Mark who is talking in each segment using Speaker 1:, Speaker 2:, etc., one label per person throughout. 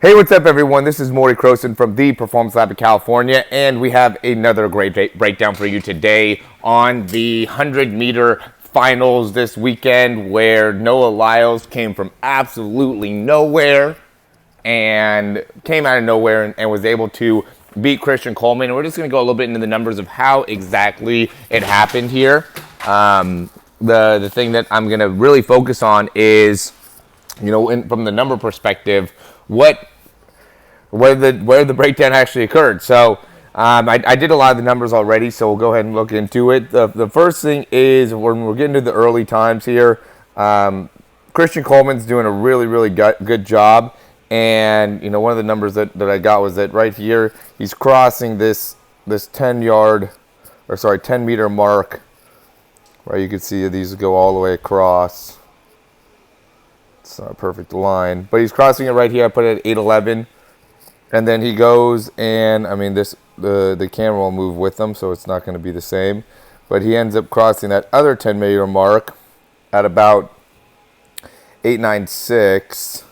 Speaker 1: Hey, what's up, everyone? This is Morey Croson from the Performance Lab of California, and we have another great breakdown for you today on the 100-meter finals this weekend, where Noah Lyles came from absolutely nowhere and came out of nowhere and was able to beat Christian Coleman. And we're just going to go a little bit into the numbers of how exactly it happened here. The thing that I'm going to really focus on is, from the number perspective, where the breakdown actually occurred. So I did a lot of the numbers already, so we'll go ahead and look into it. The first thing is, when we're getting to the early times here, Christian Coleman's doing a really good job. And one of the numbers that I got was that right here he's crossing this 10 meter mark, right? You can see these go all the way across. It's not a perfect line, but he's crossing it right here. I put it at 8:11, and then he goes, and the camera will move with him, so it's not going to be the same. But he ends up crossing that other 10 meter mark at about 8:96,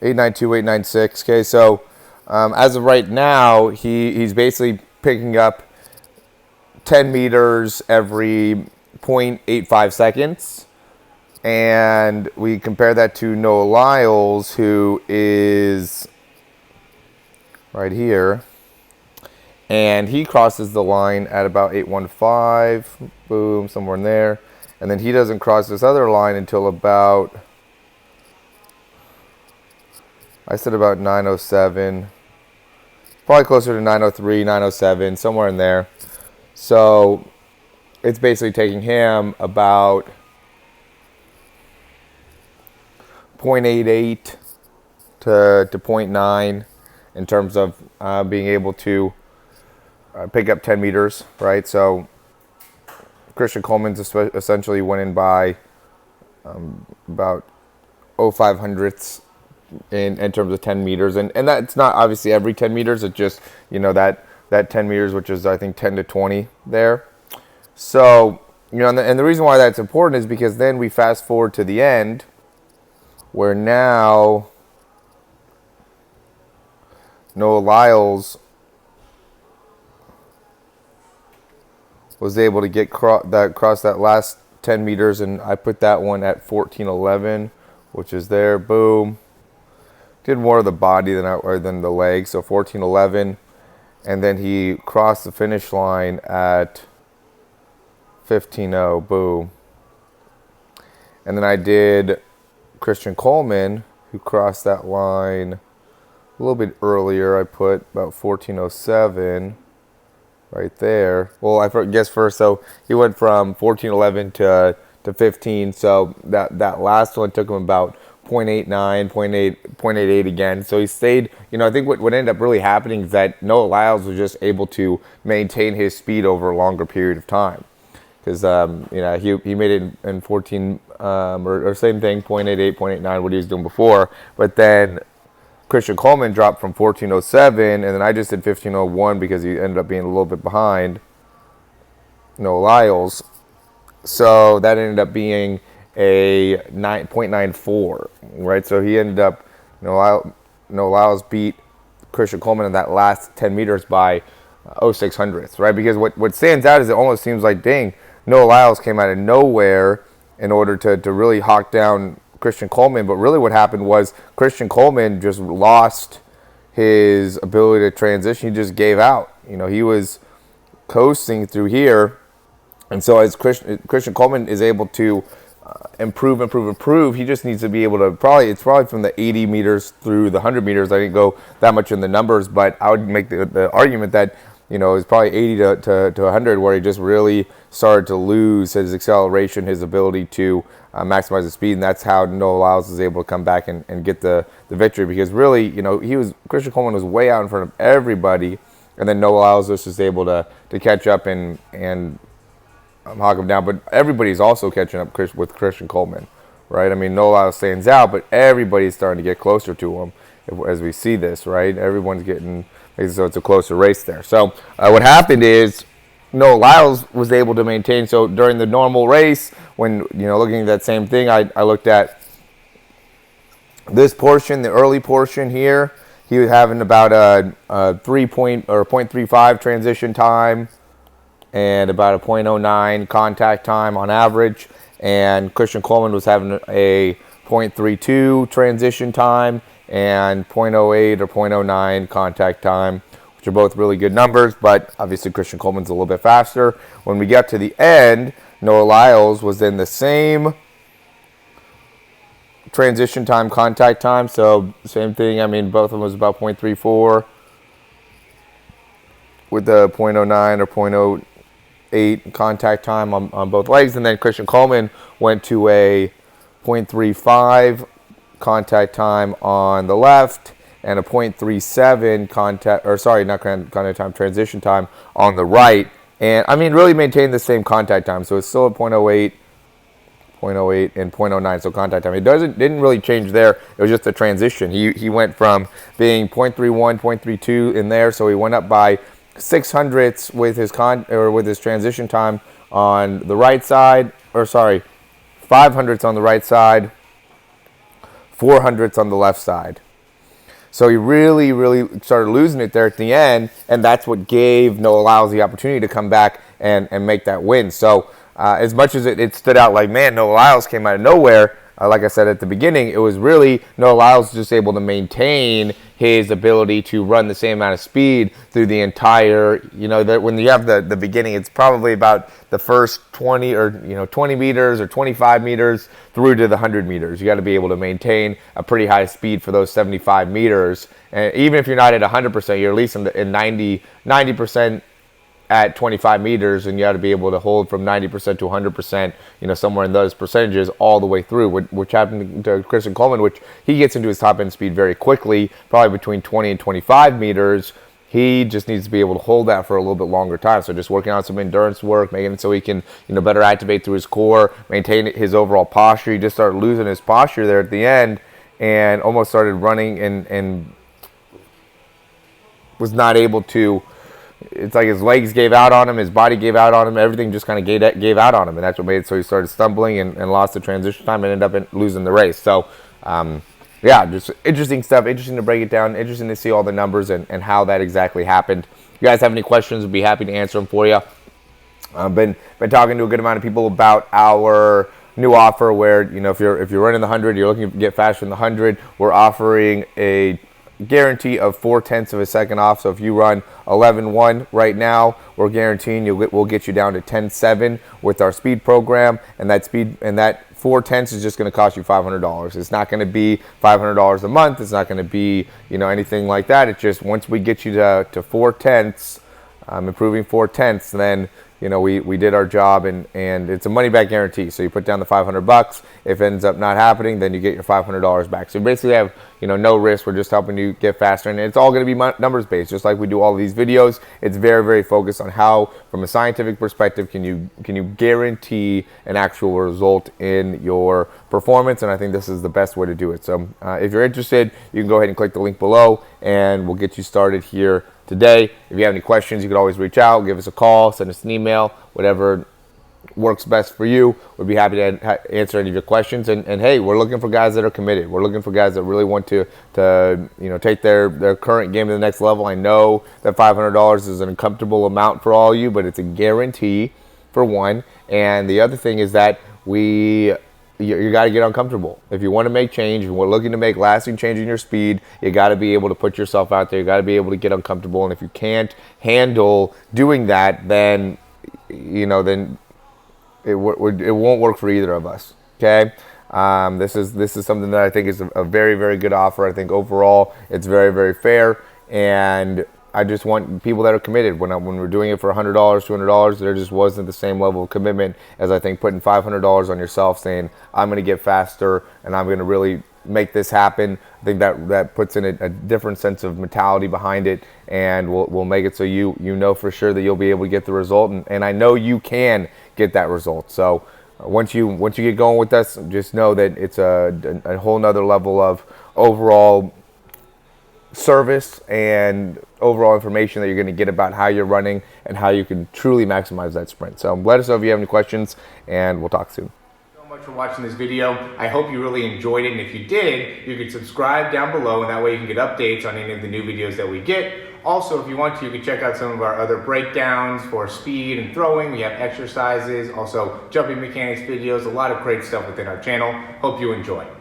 Speaker 1: 8:92, 8:96. Okay, so as of right now, he's basically picking up 10 meters every 0.85 seconds. And we compare that to Noah Lyles, who is right here. And he crosses the line at about 8:15, boom, somewhere in there. And then he doesn't cross this other line until about, I said about 9:07. Probably closer to 9:03, 9:07, somewhere in there. So it's basically taking him about 0.88 to 0.9 in terms of being able to pick up 10 meters, right? So Christian Coleman's essentially winning by about 0.05 hundredths in terms of 10 meters. And that's not obviously every 10 meters. It's just, that 10 meters, which is, I think, 10 to 20 there. So, and the reason why that's important is because then we fast forward to the end, where now Noah Lyles was able to get cross that last 10 meters, and I put that one at 14:11, which is there. Boom. Did more of the body than the leg, so 14:11, and then he crossed the finish line at 15:0. Boom. And then I did Christian Coleman, who crossed that line a little bit earlier. I put about 14:07 right there. Well, I guess first, so he went from 14:11 to 15. So that last one took him about 0.89, 0.88 again. So he stayed. I think what ended up really happening is that Noah Lyles was just able to maintain his speed over a longer period of time. Because he made it in 14 or same thing, 0.88, 0.89, what he was doing before. But then Christian Coleman dropped from 14:07, and then I just did 15:01 because he ended up being a little bit behind Noah Lyles. So that ended up being a 0.94, right? So he ended up, Noah Lyles beat Christian Coleman in that last 10 meters by 0.06 hundredths, right? Because what stands out is it almost seems like, dang, Noah Lyles came out of nowhere in order to really hawk down Christian Coleman. But really what happened was Christian Coleman just lost his ability to transition. He just gave out. He was coasting through here. And so as Christian Coleman is able to improve, he just needs to be able to it's probably from the 80 meters through the 100 meters. I didn't go that much in the numbers, but I would make the argument that it's probably 80 to 100 where he just really started to lose his acceleration, his ability to maximize his speed, and that's how Noah Lyles was able to come back and get the victory. Because really, Christian Coleman was way out in front of everybody, and then Noah Lyles was just able to catch up and hog him down. But everybody's also catching up with Christian Coleman, right? I mean, Noah Lyles stands out, but everybody's starting to get closer to him as we see this, right? Everyone's getting. So it's a closer race there. So what happened is Noah Lyles was able to maintain. So during the normal race, when looking at that same thing, I looked at This portion, the early portion here, he was having about a 0.35 transition time and about a 0.09 contact time on average. And Christian Coleman was having a 0.32 transition time and 0.08 or 0.09 contact time, which are both really good numbers, but obviously Christian Coleman's a little bit faster. When we got to the end, Noah Lyles was in the same transition time, contact time, so same thing. I mean, both of them was about 0.34 with the 0.09 or 0.08 contact time on both legs. And then Christian Coleman went to a 0.35 contact time on the left and a 0.37 contact time, transition time on the right. And I mean, really maintained the same contact time. So it's still at 0.08, and 0.09, so contact time. It didn't really change there. It was just a transition. He went from being 0.31, 0.32 in there, so he went up by 0.06 with his transition time on the right side, 0.05 on the right side, 0.04 on the left side. So he really, really started losing it there at the end, and that's what gave Noah Lyles the opportunity to come back and make that win. So as much as it stood out like, man, Noah Lyles came out of nowhere, like I said at the beginning, it was really Noah Lyles just able to maintain his ability to run the same amount of speed through the entire, when you have the beginning, it's probably about the first 20 meters or 25 meters through to the 100 meters. You got to be able to maintain a pretty high speed for those 75 meters. And even if you're not at 100%, you're at least in 90% at 25 meters, and you got to be able to hold from 90% to 100%, somewhere in those percentages all the way through, which happened to Christian Coleman, which he gets into his top end speed very quickly, probably between 20 and 25 meters. He just needs to be able to hold that for a little bit longer time. So just working on some endurance work, making it so he can, better activate through his core, maintain his overall posture. He just started losing his posture there at the end and almost started running and was not able to. It's like his legs gave out on him, his body gave out on him, everything just kind of gave out on him, and that's what made it so he started stumbling and lost the transition time and ended up losing the race. So, just interesting stuff, interesting to break it down, interesting to see all the numbers and how that exactly happened. If you guys have any questions, we'd be happy to answer them for you. I've been talking to a good amount of people about our new offer where, if you're running the 100, you're looking to get faster than the 100, we're offering a guarantee of 0.4 of a second off. So if you run 11.1 right now, we're guaranteeing we'll get you down to 10.7 with our speed program, and that 0.4 is just going to cost you $500. It's not going to be $500 a month. It's not going to be anything like that. It's just once we get you to 0.4, improving 0.4, then we did our job, and it's a money back guarantee. So you put down the $500. If it ends up not happening, then you get your $500 back. So you basically have no risk. We're just helping you get faster, and it's all going to be numbers based, just like we do all of these videos. It's very, very focused on how, from a scientific perspective, can you guarantee an actual result in your performance, and I think this is the best way to do it. So if you're interested, you can go ahead and click the link below, and we'll get you started here today. If you have any questions, you can always reach out, give us a call, send us an email, whatever works best for you. We'd be happy to answer any of your questions. And hey, we're looking for guys that are committed. We're looking for guys that really want to take their current game to the next level. I know that $500 is an uncomfortable amount for all of you, but it's a guarantee for one. And the other thing is that you got to get uncomfortable. If you want to make change, and we're looking to make lasting change in your speed, you got to be able to put yourself out there. You got to be able to get uncomfortable. And if you can't handle doing that, then it won't work for either of us. Okay. This is something that I think is a very, very good offer. I think overall it's very, very fair, and I just want people that are committed. When we're doing it for $100, $200, there just wasn't the same level of commitment as I think putting $500 on yourself, saying I'm going to get faster and I'm going to really make this happen. I think that puts in a different sense of mentality behind it, and we'll make it so you know for sure that you'll be able to get the result, and I know you can get that result. So once you get going with us, just know that it's a whole nother level of overall service and overall information that you're going to get about how you're running and how you can truly maximize that sprint. So let us know if you have any questions, and we'll talk soon. So much much for watching this video. I hope you really enjoyed it, and if you did, you could subscribe down below, and that way you can get updates on any of the new videos that we get. Also, if you want to, you can check out some of our other breakdowns for speed and throwing. We have exercises, also jumping mechanics videos, a lot of great stuff within our channel. Hope you enjoy.